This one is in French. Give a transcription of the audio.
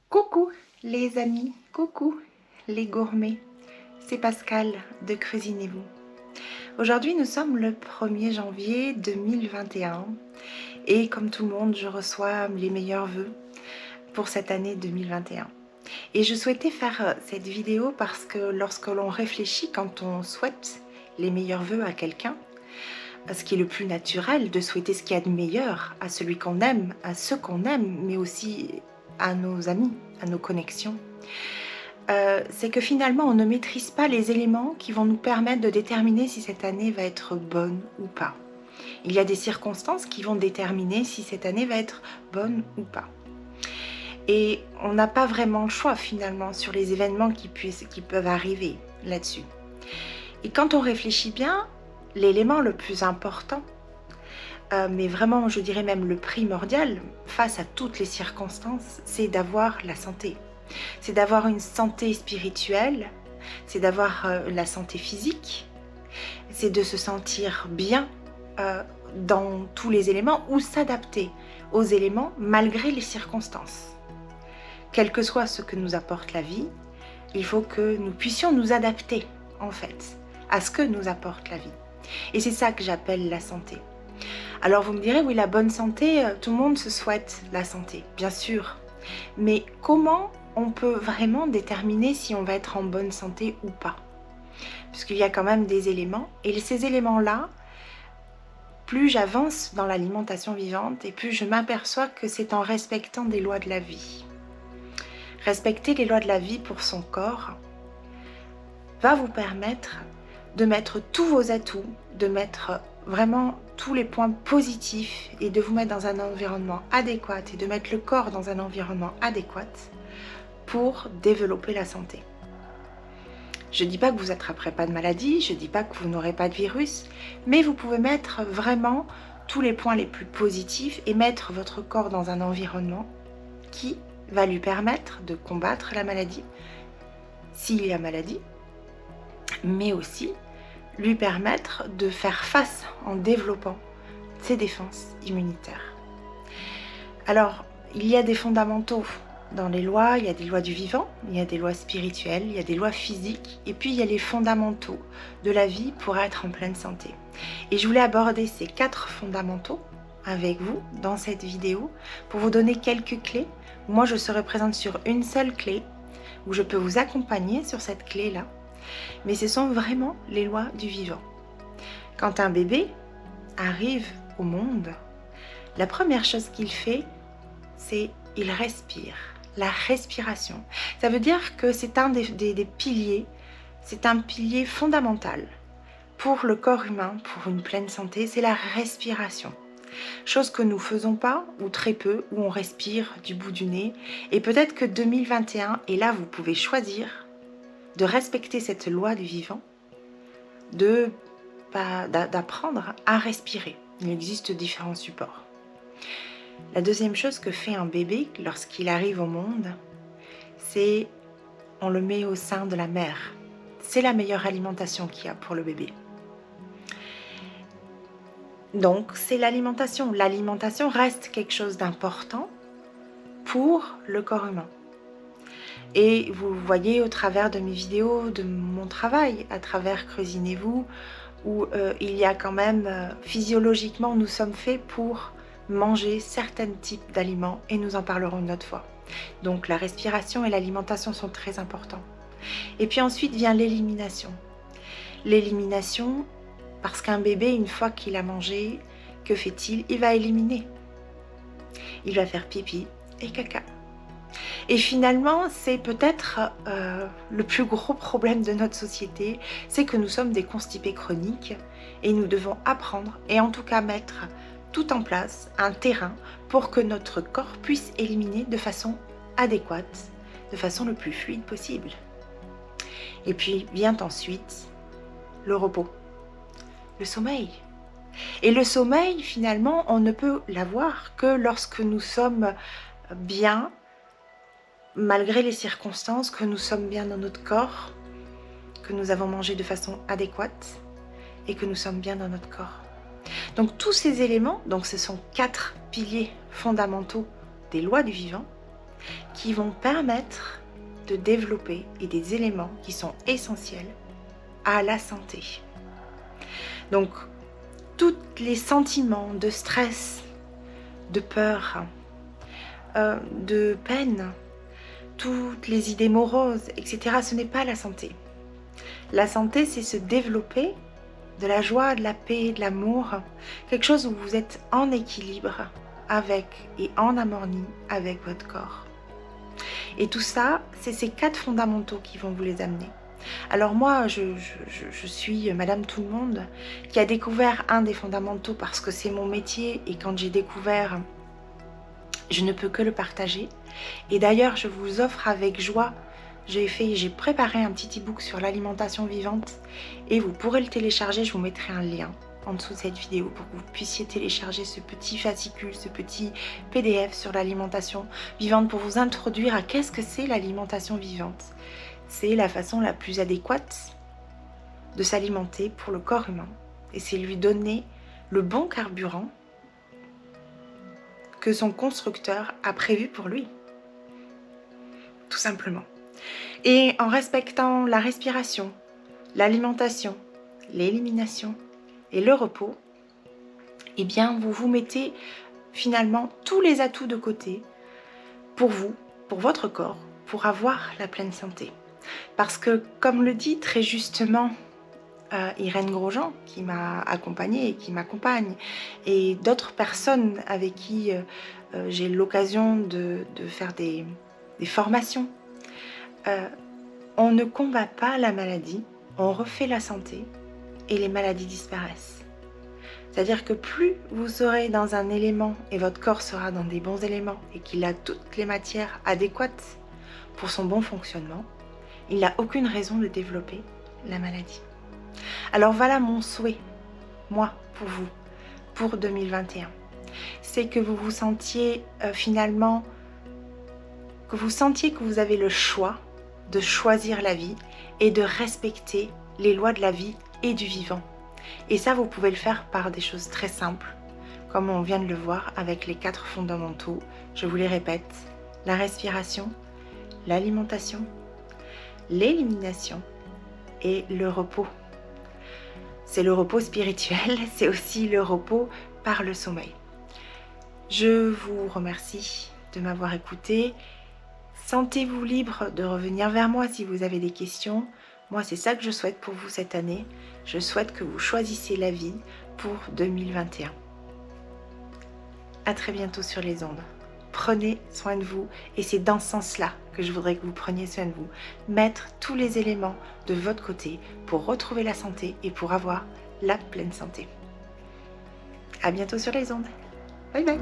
Coucou les amis, coucou les gourmets, c'est Pascal de Cuisinez-vous. Aujourd'hui nous sommes le 1er janvier 2021 et comme tout le monde je reçois les meilleurs vœux pour cette année 2021. Et je souhaitais faire cette vidéo parce que lorsque l'on réfléchit, quand on souhaite les meilleurs vœux à quelqu'un, ce qui est le plus naturel de souhaiter ce qu'il y a de meilleur à celui qu'on aime, à ceux qu'on aime, mais aussi à nos amis, à nos connexions, c'est que finalement on ne maîtrise pas les éléments qui vont nous permettre de déterminer si cette année va être bonne ou pas. Il y a des circonstances qui vont déterminer si cette année va être bonne ou pas. Et on n'a pas vraiment le choix finalement sur les événements qui peuvent arriver là-dessus. Et quand on réfléchit bien, l'élément le plus important, mais vraiment je dirais même le primordial face à toutes les circonstances, c'est d'avoir la santé. C'est d'avoir une santé spirituelle, c'est d'avoir la santé physique, c'est de se sentir bien dans tous les éléments ou s'adapter aux éléments malgré les circonstances. Quel que soit ce que nous apporte la vie, il faut que nous puissions nous adapter en fait à ce que nous apporte la vie. Et c'est ça que j'appelle la santé. Alors vous me direz, oui, la bonne santé, tout le monde se souhaite la santé, bien sûr. Mais comment on peut vraiment déterminer si on va être en bonne santé ou pas? Puisqu'il y a quand même des éléments, et ces éléments-là, plus j'avance dans l'alimentation vivante, et plus je m'aperçois que c'est en respectant des lois de la vie. Respecter les lois de la vie pour son corps va vous permettre de mettre tous vos atouts, de mettre vraiment tous les points positifs et de vous mettre dans un environnement adéquat et de mettre le corps dans un environnement adéquat pour développer la santé. Je ne dis pas que vous n'attraperez pas de maladie, je ne dis pas que vous n'aurez pas de virus, mais vous pouvez mettre vraiment tous les points les plus positifs et mettre votre corps dans un environnement qui va lui permettre de combattre la maladie, s'il y a maladie, mais aussi lui permettre de faire face en développant ses défenses immunitaires. Alors, il y a des fondamentaux dans les lois, il y a des lois du vivant, il y a des lois spirituelles, il y a des lois physiques, et puis il y a les fondamentaux de la vie pour être en pleine santé. Et je voulais aborder ces 4 fondamentaux avec vous dans cette vidéo pour vous donner quelques clés. Moi, je serai présente sur une seule clé où je peux vous accompagner sur cette clé-là. Mais ce sont vraiment les lois du vivant. Quand un bébé arrive au monde, la première chose qu'il fait, c'est qu'il respire. La respiration. Ça veut dire que c'est un des piliers, c'est un pilier fondamental pour le corps humain, pour une pleine santé, c'est la respiration. Chose que nous ne faisons pas, ou très peu, où on respire du bout du nez. Et peut-être que 2021, et là vous pouvez choisir de respecter cette loi du vivant, d'apprendre à respirer. Il existe différents supports. La deuxième chose que fait un bébé lorsqu'il arrive au monde, c'est on le met au sein de la mère. C'est la meilleure alimentation qu'il y a pour le bébé. Donc c'est l'alimentation. L'alimentation reste quelque chose d'important pour le corps humain. Et vous voyez au travers de mes vidéos, de mon travail, à travers Cuisinez-vous, où il y a quand même, physiologiquement, nous sommes faits pour manger certains types d'aliments et nous en parlerons une autre fois. Donc la respiration et l'alimentation sont très importants. Et puis ensuite vient l'élimination. L'élimination, parce qu'un bébé, une fois qu'il a mangé, que fait-il? Il va éliminer. Il va faire pipi et caca. Et finalement, c'est peut-être le plus gros problème de notre société, c'est que nous sommes des constipés chroniques et nous devons apprendre et en tout cas mettre tout en place, un terrain pour que notre corps puisse éliminer de façon adéquate, de façon le plus fluide possible. Et puis vient ensuite le repos, le sommeil. Et le sommeil, finalement, on ne peut l'avoir que lorsque nous sommes bien, malgré les circonstances, que nous sommes bien dans notre corps, que nous avons mangé de façon adéquate et que nous sommes bien dans notre corps. Donc tous ces éléments, donc ce sont 4 piliers fondamentaux des lois du vivant, qui vont permettre de développer et des éléments qui sont essentiels à la santé. Donc, tous les sentiments de stress, de peur, de peine, toutes les idées moroses, etc., ce n'est pas la santé. La santé, c'est se développer de la joie, de la paix, de l'amour, quelque chose où vous êtes en équilibre avec et en harmonie avec votre corps. Et tout ça, c'est ces 4 fondamentaux qui vont vous les amener. Alors moi, je suis Madame Tout-le-Monde qui a découvert un des fondamentaux parce que c'est mon métier et quand j'ai découvert, je ne peux que le partager. Et d'ailleurs, je vous offre avec joie, j'ai préparé un petit e-book sur l'alimentation vivante et vous pourrez le télécharger, je vous mettrai un lien en dessous de cette vidéo pour que vous puissiez télécharger ce petit fascicule, ce petit PDF sur l'alimentation vivante pour vous introduire à qu'est-ce que c'est l'alimentation vivante. C'est la façon la plus adéquate de s'alimenter pour le corps humain et c'est lui donner le bon carburant que son constructeur a prévu pour lui, tout simplement. Et en respectant la respiration, l'alimentation, l'élimination et le repos, eh bien vous vous mettez finalement tous les atouts de côté pour vous, pour votre corps, pour avoir la pleine santé. Parce que comme le dit très justement Irène Grosjean, qui m'a accompagnée et qui m'accompagne, et d'autres personnes avec qui j'ai l'occasion de faire des formations, on ne combat pas la maladie, on refait la santé et les maladies disparaissent. C'est-à-dire que plus vous serez dans un élément et votre corps sera dans des bons éléments et qu'il a toutes les matières adéquates pour son bon fonctionnement, il n'a aucune raison de développer la maladie. Alors voilà mon souhait, moi, pour vous, pour 2021. C'est que vous vous sentiez finalement, que vous sentiez que vous avez le choix de choisir la vie et de respecter les lois de la vie et du vivant. Et ça, vous pouvez le faire par des choses très simples, comme on vient de le voir avec les 4 fondamentaux. Je vous les répète, la respiration, l'alimentation, l'élimination et le repos. C'est le repos spirituel, c'est aussi le repos par le sommeil. Je vous remercie de m'avoir écouté. Sentez-vous libre de revenir vers moi si vous avez des questions. Moi, c'est ça que je souhaite pour vous cette année. Je souhaite que vous choisissiez la vie pour 2021. À très bientôt sur les ondes. Prenez soin de vous et c'est dans ce sens-là que je voudrais que vous preniez soin de vous. Mettre tous les éléments de votre côté pour retrouver la santé et pour avoir la pleine santé. À bientôt sur les ondes. Bye bye.